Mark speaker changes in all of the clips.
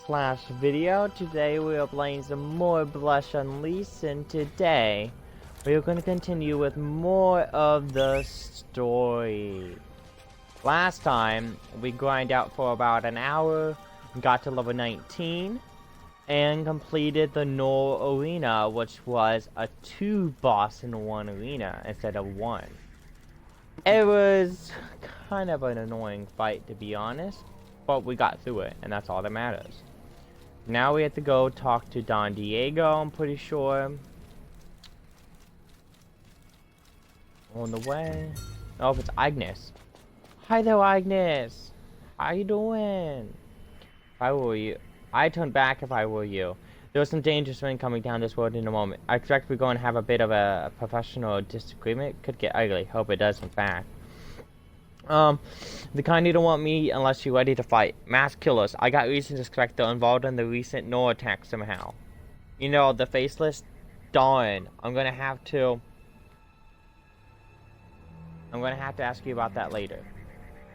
Speaker 1: slash video. Today we are playing some more Blush Unleashed, and today we are going to continue with more of the story. Last time we grind out for about an hour, got to level 19, and completed the Null Arena, which was a 2 boss in 1 arena instead of 1. It was kind of an annoying fight, to be honest, but we got through it, and that's all that matters. Now we have to go talk to Don Diego, I'm pretty sure. On the way. Oh, it's Agnes. Hi there, Agnes. How you doing? If I were you, I'd turn back if I were you. There was some dangerous wind coming down this road in a moment. I expect we're going to have a bit of a professional disagreement. Could get ugly. Hope it does, in fact. The kind you don't want me unless you're ready to fight. Mass killers. I got reason to suspect they're involved in the recent Nor attack somehow. You know, the faceless? Darn. I'm gonna have to ask you about that later.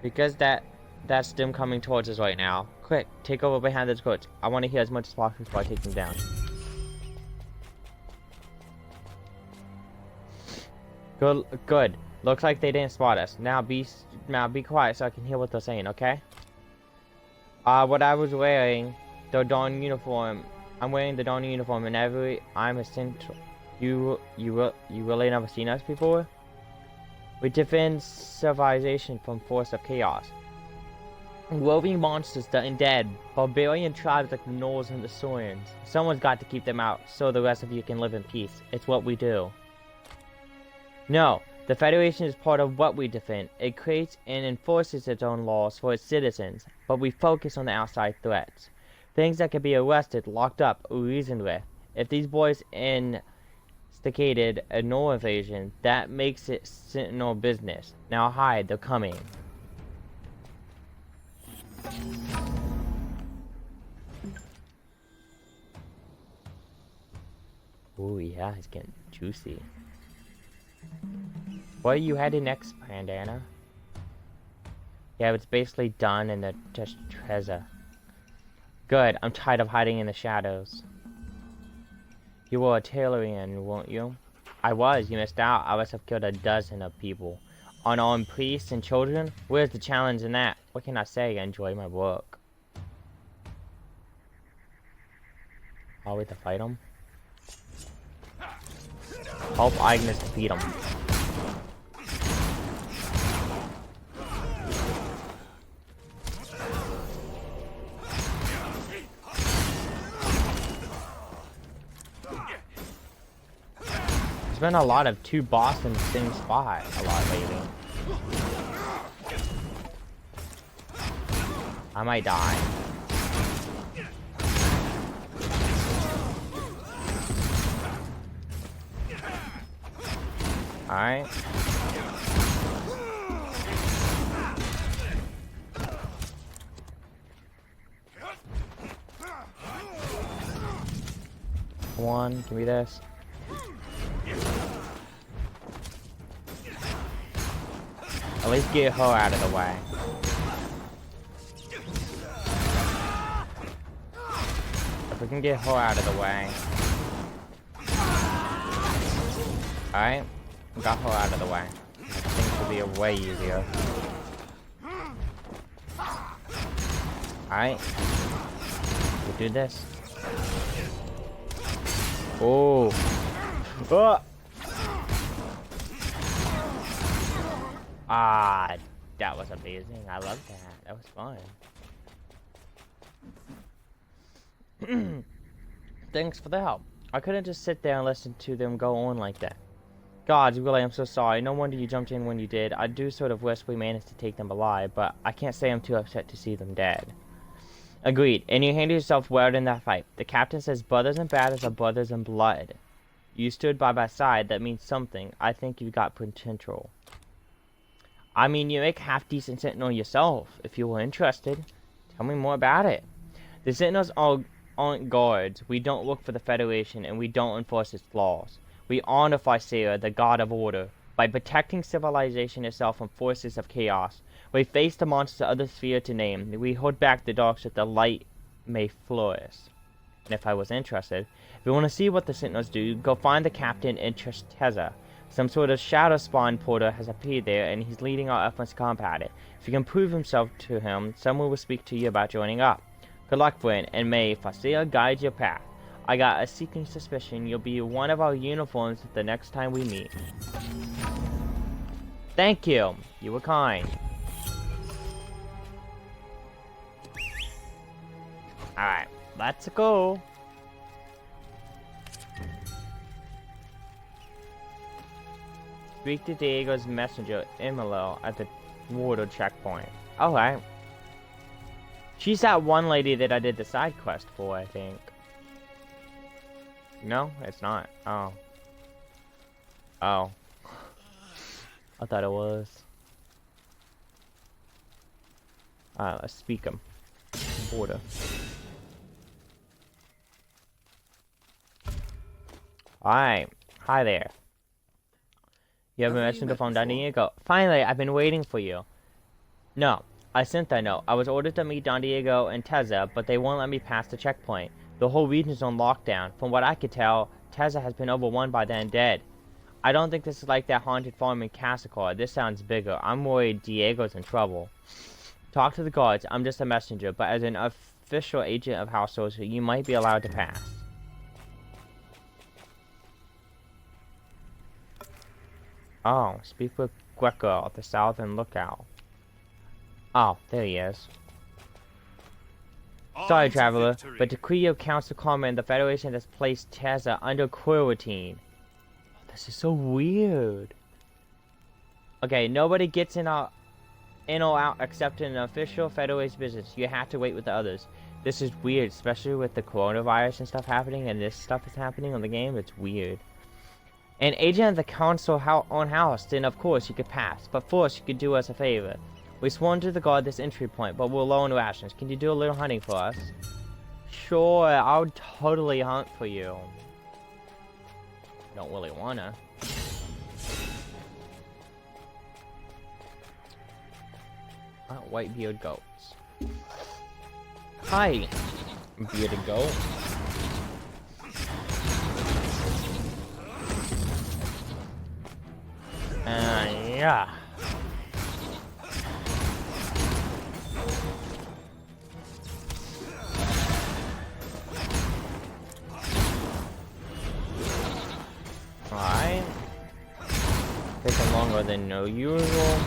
Speaker 1: Because that's them coming towards us right now. Quick, take over behind those coats. I want to hear as much as possible before I take them down. Good. Looks like they didn't spot us. Now be quiet so I can hear what they're saying, okay? What I was wearing, the Dawn uniform. I'm wearing the Dawn uniform, and I'm a Sentinel. You really never seen us before? We defend civilization from force of chaos. Roving monsters, the undead, barbarian tribes like the Gnolls and the Saurians. Someone's got to keep them out, so the rest of you can live in peace. It's what we do. No, the Federation is part of what we defend. It creates and enforces its own laws for its citizens, but we focus on the outside threats. Things that can be arrested, locked up, or reasoned with. If these boys instigated a Gnoll invasion, that makes it Sentinel business. Now hide, they're coming. Oh yeah, it's getting juicy. Where are you headed next, Pandana? Yeah, it's basically done in the treasure. Good, I'm tired of hiding in the shadows. You were a Tailorian, weren't you? I was, you missed out. I must have killed a dozen of people. Unarmed priests and children? Where's the challenge in that? What can I say? I enjoy my work. I'll wait to fight him. Help Agnes defeat him. There's been a lot of 2 boss in the same spot a lot lately. I might die. Alright. Come on, give me this. At least get her out of the way. If we can get her out of the way. Alright. Got her out of the way. Things will be way easier. Alright. We'll do this. Oh. Oh. Ah, that was amazing. I love that. That was fun. Thanks for the help. I couldn't just sit there and listen to them go on like that. Gods, really, I'm so sorry. No wonder you jumped in when you did. I do sort of wish we managed to take them alive, but I can't say I'm too upset to see them dead. Agreed. And you handled yourself well in that fight. The captain says brothers in battles are brothers in blood. You stood by my side. That means something. I think you got potential. I mean, you make half-decent Sentinel yourself. If you were interested, tell me more about it. The Sentinels aren't guards. We don't work for the Federation, and we don't enforce its laws. We honor Physera, the god of order. By protecting civilization itself from forces of chaos, we face the monsters others fear to name. We hold back the darks with the light may flourish. And if I was interested, if you want to see what the Sentinels do, go find the captain in Tristeza. Some sort of shadow spawn porter has appeared there, and he's leading our efforts to combat it. If you can prove himself to him, someone will speak to you about joining up. Good luck, friend, and may Fasea guide your path. I got a seeking suspicion you'll be one of our uniforms the next time we meet. Thank you. You were kind. Alright, let's go. Speak to Diego's messenger, Emilio, at the water checkpoint. Alright. She's that one lady that I did the side quest for, I think. No, it's not. Oh. Oh. I thought it was. Alright, let's speak him. Border. Alright. Hi there. You have a messenger from Don Diego. Finally, I've been waiting for you. No, I sent that note. I was ordered to meet Don Diego and Teza, but they won't let me pass the checkpoint. The whole region's on lockdown. From what I could tell, Teza has been overrun by the undead. I don't think this is like that haunted farm in Cassacor. This sounds bigger. I'm worried Diego's in trouble. Talk to the guards. I'm just a messenger, but as an official agent of House Sorcerer, you might be allowed to pass. Oh, speak with Greco at the southern lookout. Oh, there he is. Sorry, traveler, but Decree of Council Karma and the Federation has placed Teza under quarantine. Oh, this is so weird. Okay, nobody gets in or out except in an official Federation business. You have to wait with the others. This is weird, especially with the coronavirus and stuff happening, and this stuff is happening on the game. It's weird. An agent of the council on house, then of course you could pass. But first, you could do us a favor. We sworn to the guard this entry point, but we're low on rations. Can you do a little hunting for us? Sure, I would totally hunt for you. Don't really wanna. White-beard goats. Hi, bearded goat. Yeah. Alright. Taking longer than no usual.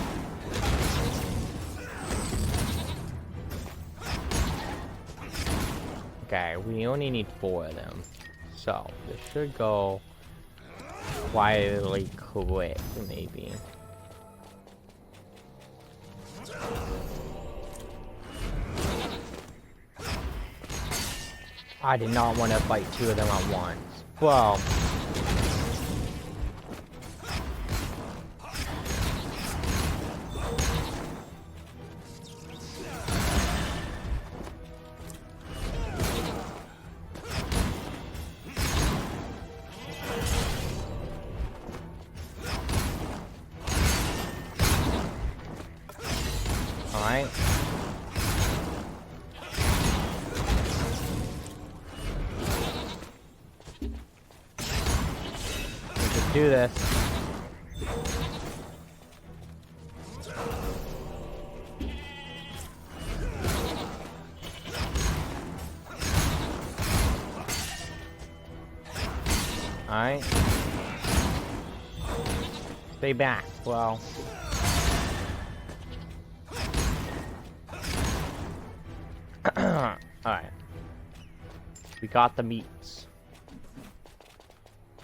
Speaker 1: Okay, we only need 4 of them. So, this should go quietly quick, maybe. I did not want to fight 2 of them at once. Well. Alright. Let's do this. Alright. Stay back. Well. Alright. We got the meats.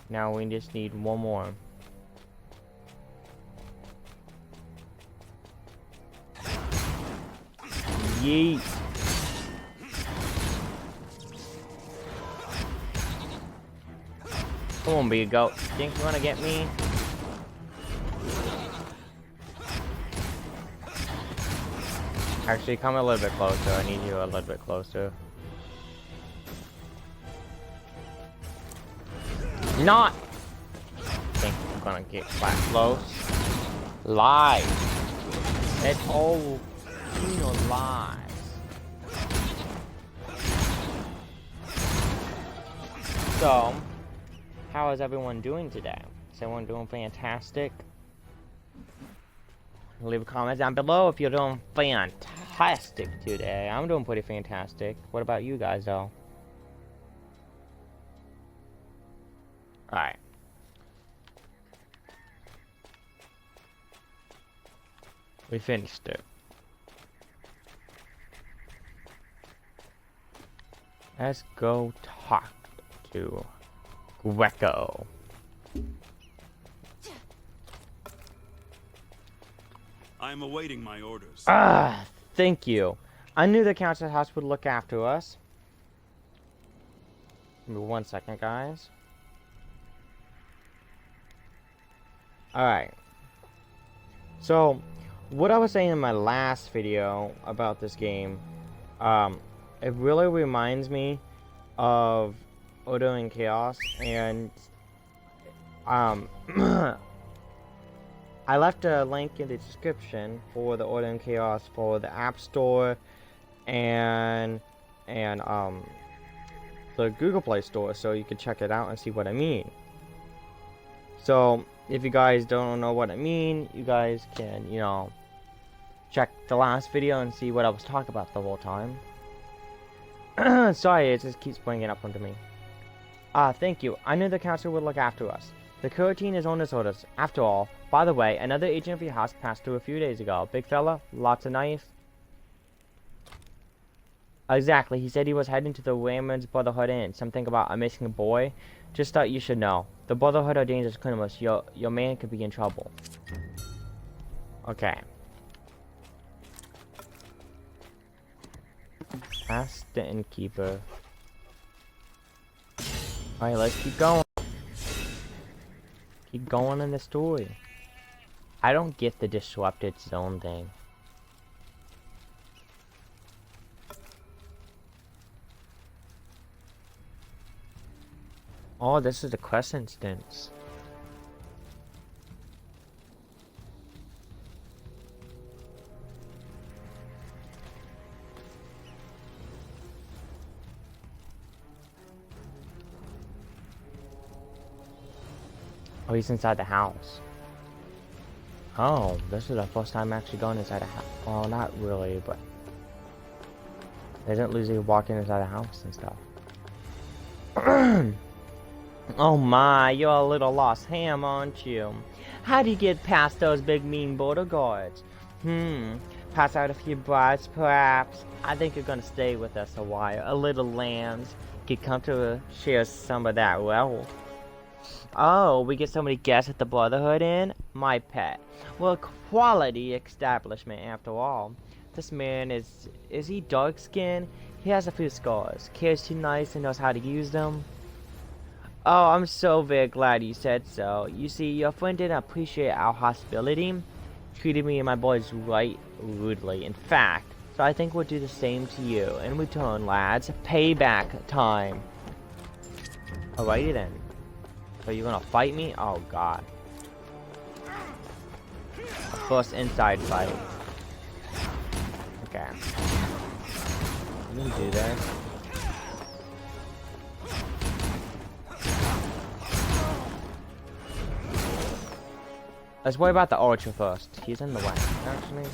Speaker 1: Now we just need 1 more. Yeet. Come on, big goat. Think you're gonna get me? Actually, come a little bit closer. I need you a little bit closer. Not! Think I'm gonna get quite close. Lies! It's all, lies. So, how is everyone doing today? Is everyone doing fantastic? Leave a comment down below if you're doing fantastic today. I'm doing pretty fantastic. What about you guys, though? Alright. We finished it. Let's go talk to Greco.
Speaker 2: I'm awaiting my orders.
Speaker 1: Ah, thank you. I knew the council house would look after us. Give me 1 second, guys. Alright. So, what I was saying in my last video about this game, it really reminds me of Order and Chaos, and I left a link in the description for the Order and Chaos for the App Store and the Google Play Store, so you can check it out and see what I mean. So if you guys don't know what I mean, you guys can, you know, check the last video and see what I was talking about the whole time. Sorry, it just keeps bringing up onto me. Thank you. I knew the council would look after us. The curateen is on his orders. After all, by the way, another agent of your house passed through a few days ago. Big fella, lots of knife. Exactly, he said he was heading to the Raymond's Brotherhood Inn. Something about a missing boy. Just thought you should know. The Brotherhood are dangerous criminals. Your man could be in trouble. Okay. Ask the innkeeper. Alright, let's keep going. Keep going in the story. I don't get the disrupted zone thing. Oh, this is the quest instance. Oh, he's inside the house. Oh, this is the first time actually going inside a house. Well, not really, but they didn't usually walk inside the house and stuff. Oh my, you're a little lost ham, aren't you? How do you get past those big mean border guards? Pass out a few bribes, perhaps? I think you're gonna stay with us a while. A little lambs. Get comfortable, share some of that wealth. Oh, we get so many guests at the Brotherhood Inn? My pet. Well, a quality establishment after all. This man is he dark-skinned? He has a few scars. Cares too nice and knows how to use them. Oh, I'm so very glad you said so. You see, your friend didn't appreciate our hospitality. Treated me and my boys right rudely. In fact, so I think we'll do the same to you. In return, lads, payback time. Alrighty then. So you're gonna fight me? Oh god. A first inside fight. Okay. You can do that. Let's worry about the archer first. He's in the way, actually.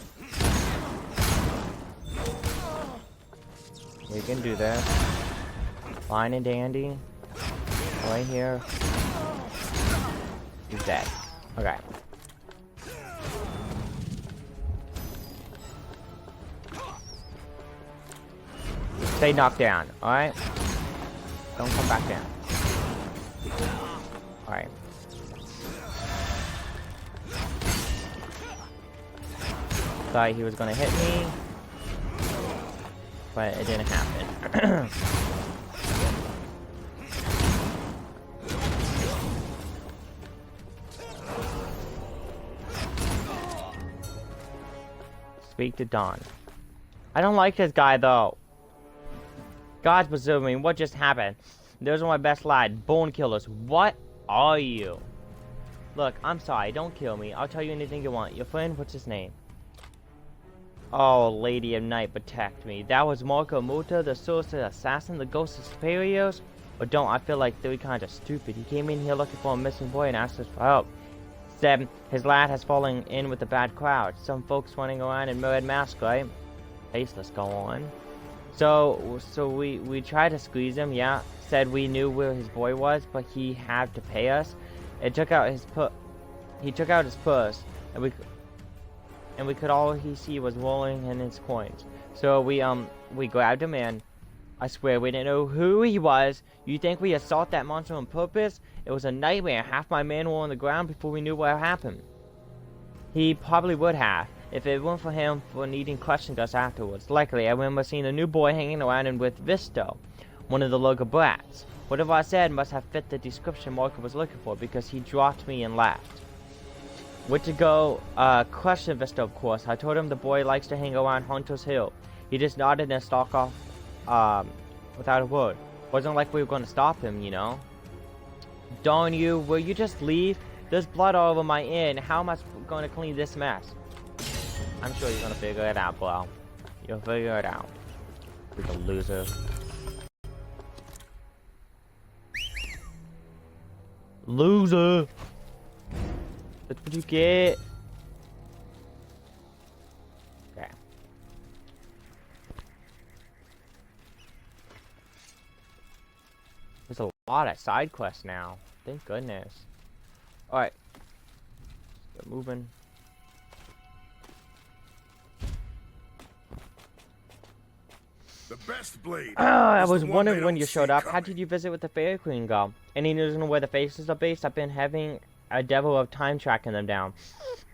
Speaker 1: We can do that. Fine and dandy. Right here. He's dead. Okay. Stay knocked down, alright? Don't come back down. Alright. Thought he was gonna hit me, but it didn't happen. Speak to Don. I don't like this guy though. God's preserve me. What just happened? Those are my best lads, bone killers. What are you? Look, I'm sorry. Don't kill me. I'll tell you anything you want. Your friend, what's his name? Oh, Lady of Night, protect me. That was Marco Muta, the sorcerer assassin, the ghost of Superiors? But don't, I feel like they're kinda stupid. He came in here looking for a missing boy and asked us for help. Said his lad has fallen in with a bad crowd. Some folks running around in red masks, right? Faceless, go on. So we tried to squeeze him, yeah. Said we knew where his boy was, but he had to pay us. It took out his he took out his purse, and we could all he see was rolling in his coins. So we grabbed him, and I swear we didn't know who he was. You think we assault that monster on purpose? It was a nightmare. Half my men were on the ground before we knew what happened. He probably would have, if it weren't for him for needing questioning us afterwards. Luckily, I remember seeing a new boy hanging around and with Visto, one of the local brats. Whatever I said must have fit the description Marco was looking for, because he dropped me and laughed. Went to go question Visto, of course. I told him the boy likes to hang around Hunter's Hill. He just nodded and stalked off without a word. Wasn't like we were going to stop him, you know. Darn you, will you just leave? There's blood all over my inn. How am I going to clean this mess? I'm sure you're going to figure it out, bro. You'll figure it out. You're a loser. Loser! That's what you get. Okay. There's a lot of side quests now. Thank goodness. Alright. Get moving.
Speaker 2: The best blade.
Speaker 1: I was wondering when you showed up. How did you visit with the Fairy Queen go? Any news on where the faces are based? I've been having a devil of time tracking them down.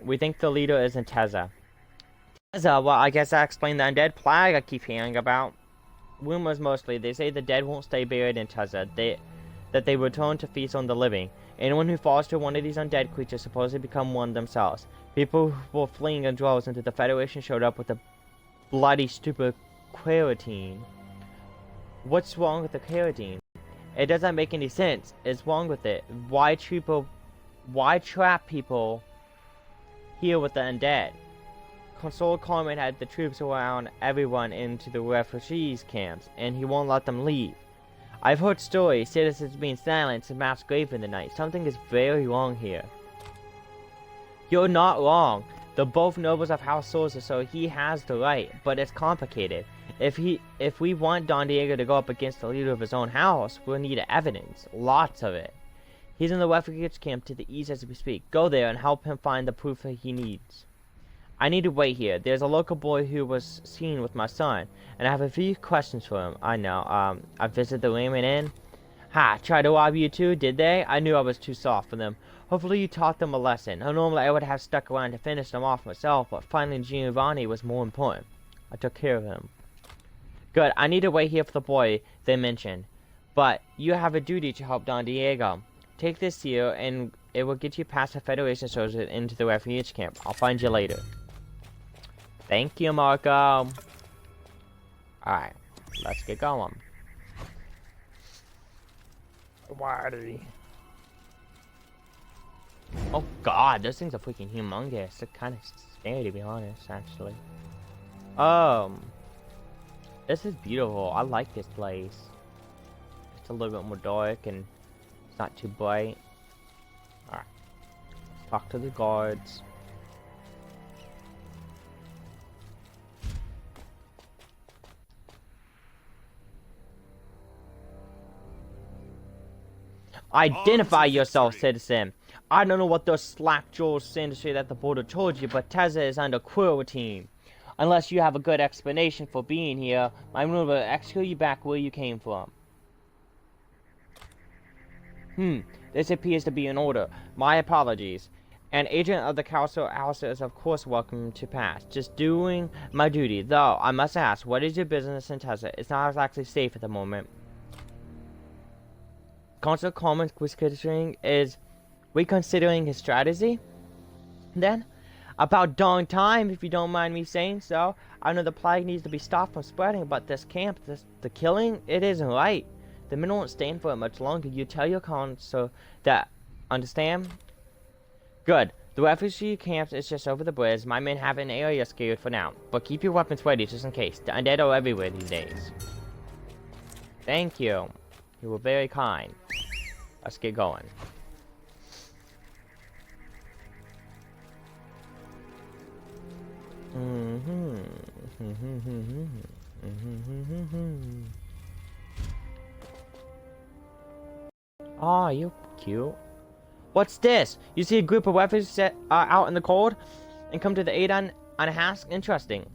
Speaker 1: We think the leader is in Teza. Teza? Well, I guess I explained the undead plague I keep hearing about. Rumors mostly. They say the dead won't stay buried in Teza. That they return to feast on the living. Anyone who falls to one of these undead creatures supposedly become one themselves. People who were fleeing in droves into the Federation showed up with a bloody, stupid carotene. What's wrong with the carotene? It doesn't make any sense. It's wrong with it. Why trap people here with the undead? Consul Carmen had the troops around everyone into the refugees camps, and he won't let them leave. I've heard stories, citizens being silenced in mass grave in the night. Something is very wrong here. You're not wrong. They're both nobles of House Souza, so he has the right, but it's complicated. If we want Don Diego to go up against the leader of his own house, we'll need evidence. Lots of it. He's in the refugees camp to the east as we speak. Go there and help him find the proof that he needs. I need to wait here. There's a local boy who was seen with my son, and I have a few questions for him. I know. I visited the Raymond Inn. Ha! Tried to rob you too, did they? I knew I was too soft for them. Hopefully you taught them a lesson. Normally I would have stuck around to finish them off myself, but finding Giovanni was more important. I took care of him. Good. I need to wait here for the boy they mentioned. But you have a duty to help Don Diego. Take this here, and it will get you past the Federation soldiers into the refugee camp. I'll find you later. Thank you, Marco. Alright, let's get going. Whitey. Oh god, those things are freaking humongous. They're kind of scary, to be honest, actually. This is beautiful. I like this place. It's a little bit more dark and it's not too bright. Alright. Talk to the guards. Identify yourself, citizen. I don't know what those slack jawed sinister at the border told you, but Teza is under quarantine. Unless you have a good explanation for being here, my room will execute you back where you came from. This appears to be in order. My apologies. An agent of the council house is of course welcome to pass. Just doing my duty. Though, I must ask, what is your business in Teza? It's not exactly safe at the moment. Consul Coleman's considering is reconsidering his strategy? Then? About darn time, if you don't mind me saying so. I know the plague needs to be stopped from spreading, but this camp, the killing, it isn't right. The men won't stand for it much longer. You tell your consul that. Understand? Good. The refugee camp is just over the bridge. My men have an area scared for now. But keep your weapons ready just in case. The undead are everywhere these days. Thank you. You were very kind. Let's get going. Aw, you're cute. What's this? You see a group of refugees set out in the cold and come to the aid on a hask? Interesting.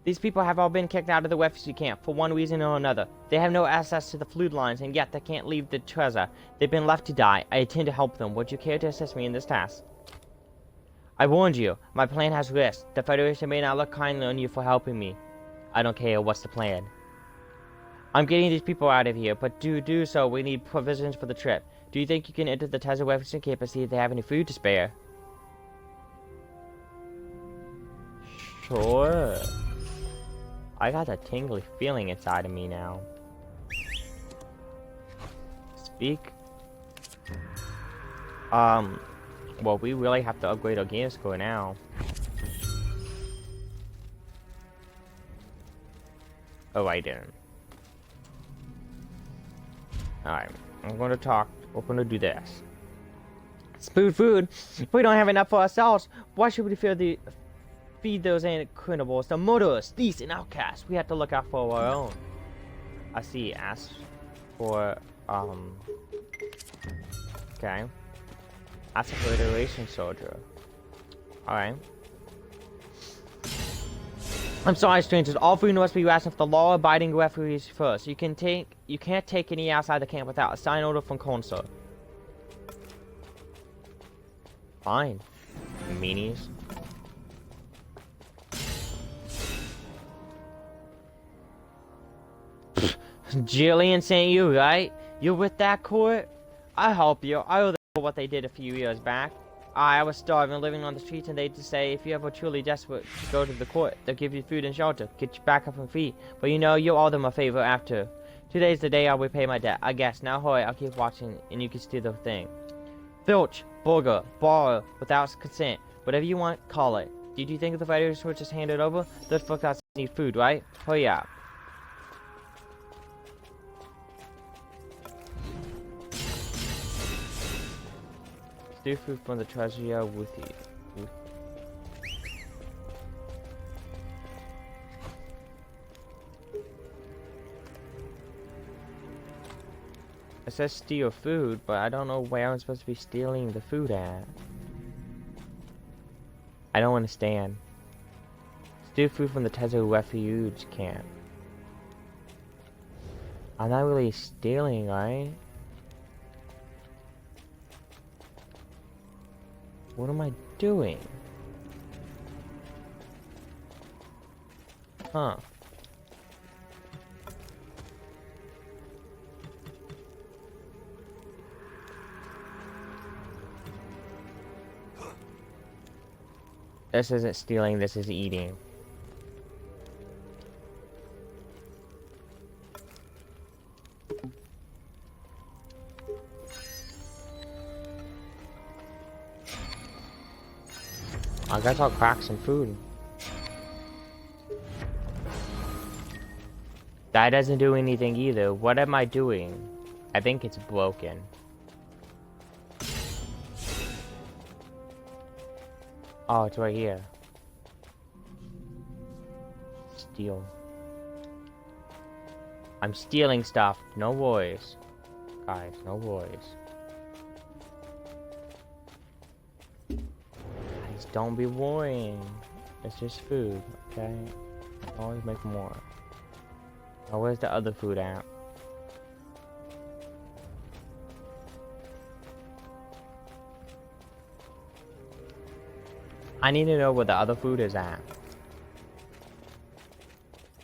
Speaker 1: These people have all been kicked out of the refugee camp for one reason or another. They have no access to the food lines, and yet they can't leave the treasure. They've been left to die. I intend to help them. Would you care to assist me in this task? I warned you. My plan has risks. The Federation may not look kindly on you for helping me. I don't care. What's the plan? I'm getting these people out of here, but to do so, we need provisions for the trip. Do you think you can enter the Tezza refugee camp and see if they have any food to spare? Sure. I got a tingly feeling inside of me now. Speak. Well, we really have to upgrade our game score now. Oh, I didn't. Alright, I'm gonna talk. We're gonna do this. Food. If we don't have enough for ourselves, why should we feed those cannibals, the murderers, thieves, and outcasts? We have to look out for our own. I see. Ask for okay. Ask for a Federation soldier. Alright. I'm sorry, strangers. All food must be rationed for the law-abiding refugees first. You can't take any outside the camp without a signed order from Consul. Fine, meanies. Jillian sent you, right? You're with that court? I help you. I owe them for what they did a few years back. I was starving, living on the streets, and they just say if you ever truly desperate to go to the court, they'll give you food and shelter, get you back up on feet. But you know, you owe them a favor after. Today's the day I'll repay my debt, I guess. Now hurry, I'll keep watching, and you can steal the thing. Filch, burger, borrow, without consent, whatever you want, call it. Did you think the fighters were just handed over? Those folks outside need food, right? Hurry up. Steal food from the treasury with you. It says steal food, but I don't know where I'm supposed to be stealing the food at. I don't understand. Steal food from the Tezo refuge camp. I'm not really stealing, right? What am I doing? Huh. This isn't stealing, this is eating. I guess I'll crack some food. That doesn't do anything either. What am I doing? I think it's broken. Oh, it's right here. Steal. I'm stealing stuff. No worries. Guys, no worries. Guys, don't be worrying. It's just food, okay? Always make more. Oh, where's the other food at? I need to know where the other food is at.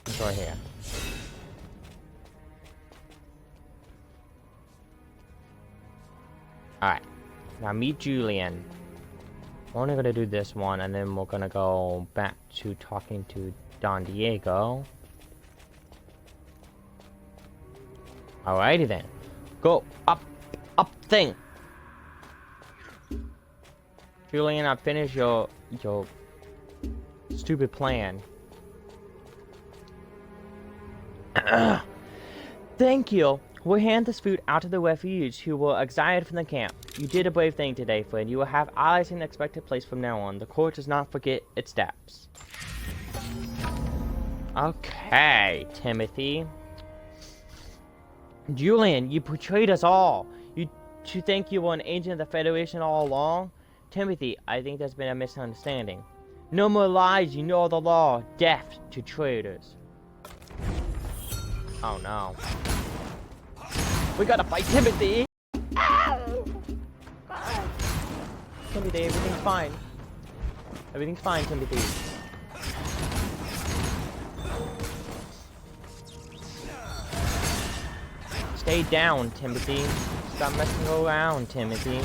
Speaker 1: It's right here. Alright. Now meet Julian. We're only gonna do this one and then we're gonna go back to talking to Don Diego. Alrighty then. Go up thing. Julian, I finished your stupid plan. Thank you. We'll hand this food out to the refugees who were exiled from the camp. You did a brave thing today, friend. You will have allies in an expected place from now on. The court does not forget its steps. Okay, Timothy. Julian, you betrayed us all. You think you were an agent of the Federation all along? Timothy, I think there's been a misunderstanding. No more lies, you know the law. Death to traitors. Oh no. We gotta fight Timothy! Timothy, everything's fine. Everything's fine, Timothy. Stay down, Timothy. Stop messing around, Timothy.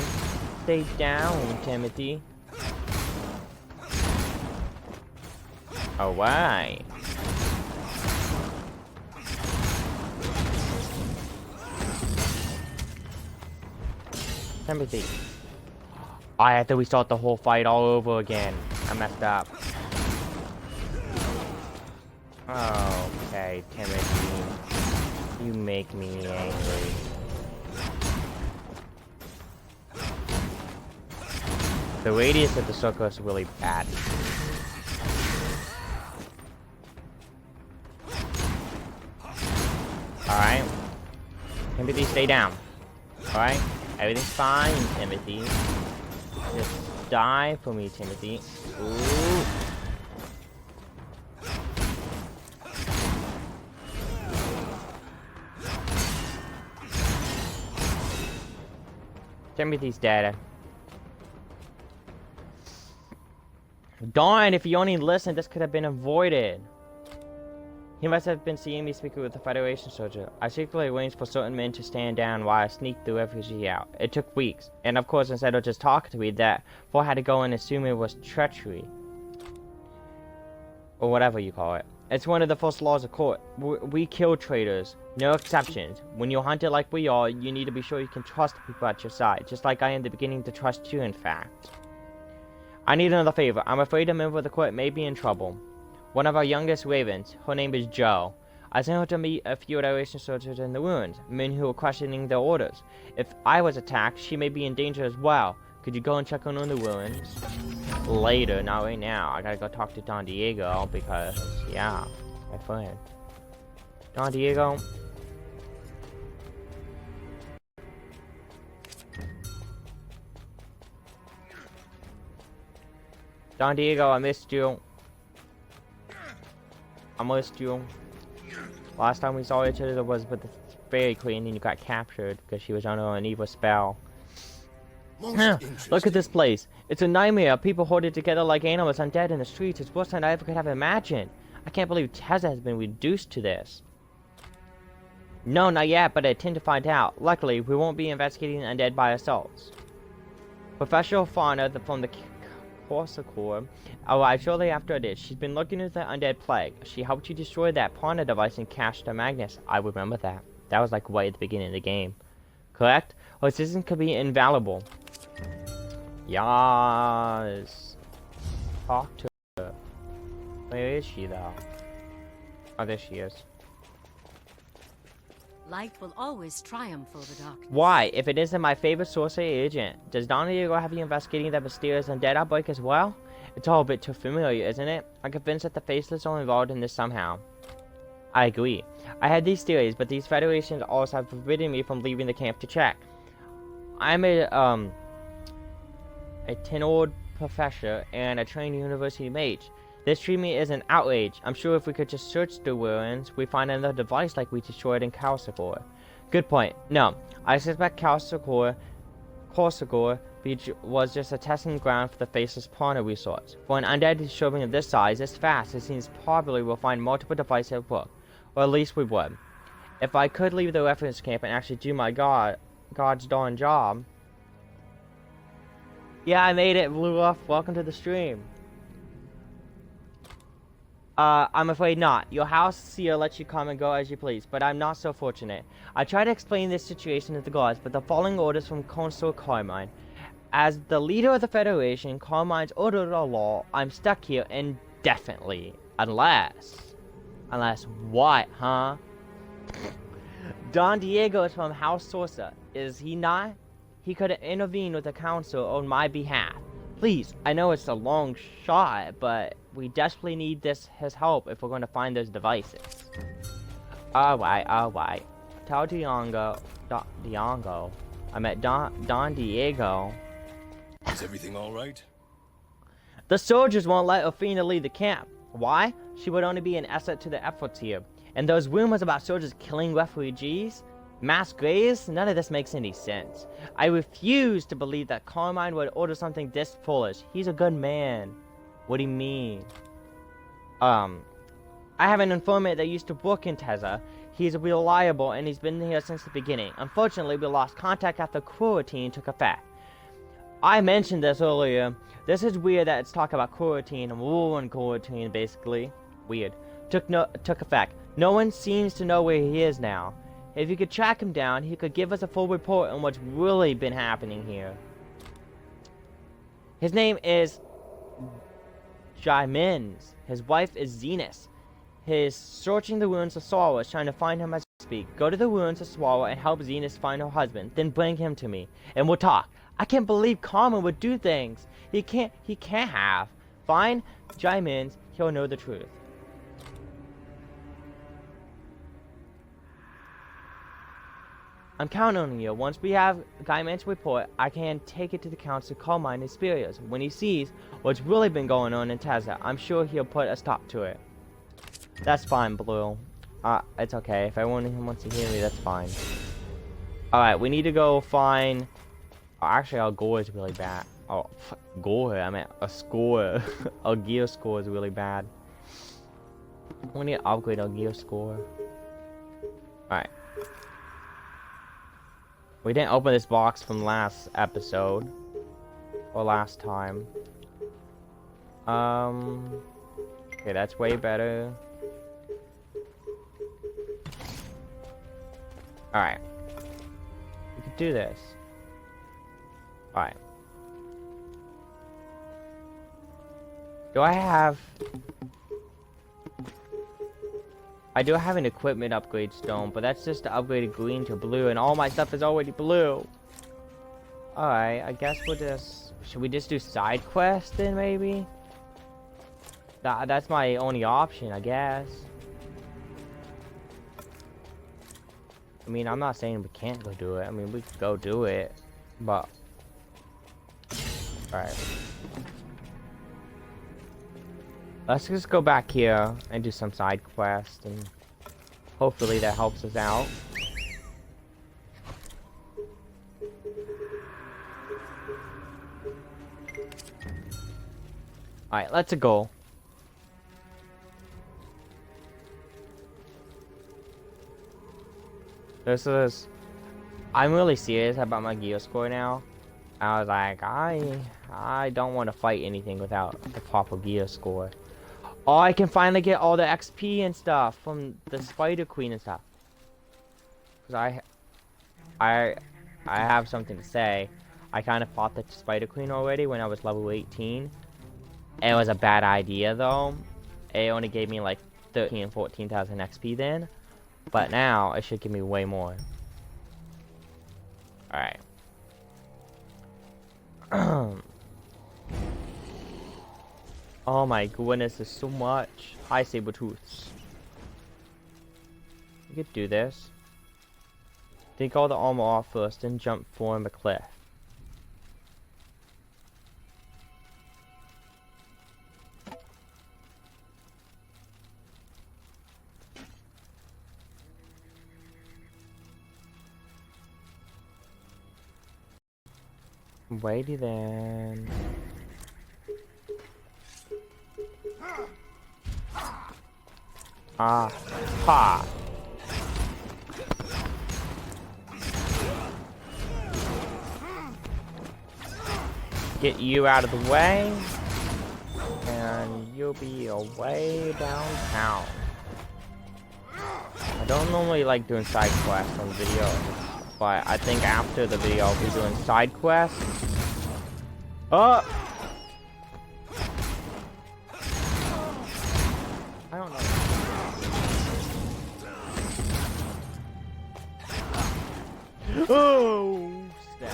Speaker 1: Stay down, Timothy. Alright. Timothy. I had to restart the whole fight all over again. I messed up. Okay, Timothy. You make me angry. The radius of the circle is really bad. Alright. Timothy, stay down. Alright? Everything's fine, Timothy. Just die for me, Timothy. Ooh. Timothy's dead. Darn, if you only listened, this could have been avoided. He must have been seeing me speaking with the Federation soldier. I secretly arranged for certain men to stand down while I sneaked the refugee out. It took weeks, and of course, instead of just talking to me, that fool had to go and assume it was treachery. Or whatever you call it. It's one of the first laws of court. We kill traitors. No exceptions. When you're hunted like we are, you need to be sure you can trust the people at your side. Just like I am beginning to trust you, in fact. I need another favor. I'm afraid a member of the court may be in trouble. One of our youngest ravens, her name is Jo. I sent her to meet a few Federation soldiers in the ruins, men who were questioning their orders. If I was attacked, she may be in danger as well. Could you go and check on the ruins? Later, not right now. I gotta go talk to Don Diego because, yeah, my friend. Don Diego. Don Diego, I missed you. I missed you. Last time we saw each other was with the Fairy Queen and you got captured because she was under an evil spell. Look at this place. It's a nightmare. People hoarded together like animals undead in the streets. It's worse than I ever could have imagined. I can't believe Tessa has been reduced to this. No, not yet, but I intend to find out. Luckily, we won't be investigating undead by ourselves. Professor Fauna from the Corsicore arrived shortly after this. She's been looking into the undead plague. She helped you destroy that Prana device and cache the Magnus. I remember that. That was like right at the beginning of the game. Correct? Her assistance could be invaluable. Yes. Talk to her. Where is she though? Oh, there she is.
Speaker 3: Light will always triumph over darkness.
Speaker 1: Why? If it isn't my favorite sorcery agent, does Don Diego have you investigating that mysterious undead outbreak as well? It's all a bit too familiar, isn't it? I'm convinced that the Faceless are involved in this somehow. I agree. I had these theories, but these federations also have forbidden me from leaving the camp to check. I'm a tenured professor and a trained university mage. This treatment is an outrage. I'm sure if we could just search the ruins, we'd find another device like we destroyed in Corsicore. Good point. No, I suspect Corsicore was just a testing ground for the Faceless Prana resource. For an undead disturbing of this size, this fast, it seems probably we'll find multiple devices at work. Or at least we would. If I could leave the reference camp and actually do my God's darn job. Yeah, I made it, blew off. Welcome to the stream. I'm afraid not. Your house here lets you come and go as you please, but I'm not so fortunate. I tried to explain this situation to the guards, but the following orders from Consul Carmine. As the leader of the Federation, Carmine's ordered a law. I'm stuck here indefinitely. Unless what, huh? Don Diego is from House Sorsa, is he not? He could intervene with the council on my behalf. Please, I know it's a long shot, but we desperately need his help if we're going to find those devices. Alright. Tell Diongo, I met Don Diego.
Speaker 2: Is everything all right?
Speaker 1: The soldiers won't let Athena leave the camp. Why? She would only be an asset to the efforts here. And those rumors about soldiers killing refugees? Mass graves? None of this makes any sense. I refuse to believe that Carmine would order something this foolish. He's a good man. What do you mean? I have an informant that used to work in Teza. He's reliable and he's been here since the beginning. Unfortunately, we lost contact after quarantine took effect. I mentioned this earlier. This is weird that it's talking about quarantine and war and quarantine, basically. Weird. Took effect. No one seems to know where he is now. If you could track him down, he could give us a full report on what's really been happening here. His name is Jaimins. His wife is Zenith. He's searching the ruins of Sawa, trying to find him as we speak. Go to the ruins of Sawa and help Zenith find her husband. Then bring him to me, and we'll talk. I can't believe Carmen would do things. He can't have. Find Jaimins, he'll know the truth. I'm counting on you. Once we have Gaiman's report, I can take it to the council, Carmine experience. When he sees what's really been going on in Teza, I'm sure he'll put a stop to it. That's fine, Blue. It's okay. If everyone wants to hear me, that's fine. Alright, we need to go find... Oh, actually, our gore is really bad. Oh, gore? I meant a score. Our gear score is really bad. We need to upgrade our gear score. Alright. We didn't open this box from last episode. Or last time. Okay, that's way better. Alright. We could do this. Alright. Do I have... I do have an equipment upgrade stone, but that's just to upgrade green to blue, and all my stuff is already blue. Alright, I guess we'll just... Should we just do side quests then, maybe? That's my only option, I guess. I mean, I'm not saying we can't go do it. I mean, we could go do it, but... Alright. Let's just go back here and do some side quests, and hopefully that helps us out. Alright, let's go. This is... I'm really serious about my gear score now. I was like, I don't want to fight anything without the proper gear score. Oh, I can finally get all the XP and stuff from the Spider Queen and stuff. Cause I have something to say. I kind of fought the Spider Queen already when I was level 18. It was a bad idea though. It only gave me like 13,000 and 14,000 XP then. But now it should give me way more. Alright. Oh my goodness, there's so much. Hi, Sabertooths. You could do this. Take all the armor off first, then jump from the cliff. Righty then. Ah, ha. Get you out of the way, and you'll be away downtown. I don't normally like doing side quests on video, but I think after the video I'll be doing side quests. Oh! I don't know. Oh, snap.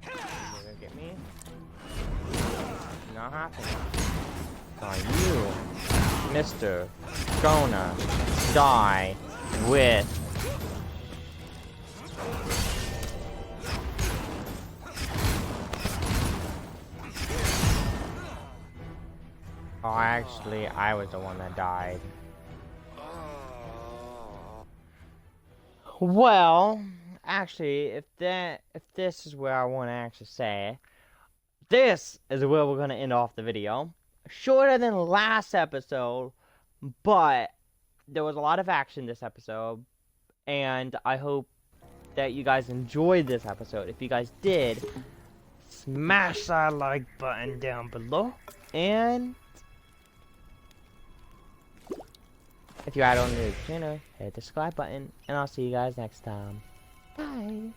Speaker 1: You're gonna get me? Not happening. Are you, Mr. Gonna die with Oh, actually, I was the one that died. Well, actually, if this is where I want to actually say, this is where we're gonna end off the video. Shorter than last episode, but there was a lot of action this episode, and I hope that you guys enjoyed this episode. If you guys did, smash that like button down below, and if you're out on the channel, hit the subscribe button, and I'll see you guys next time. Bye.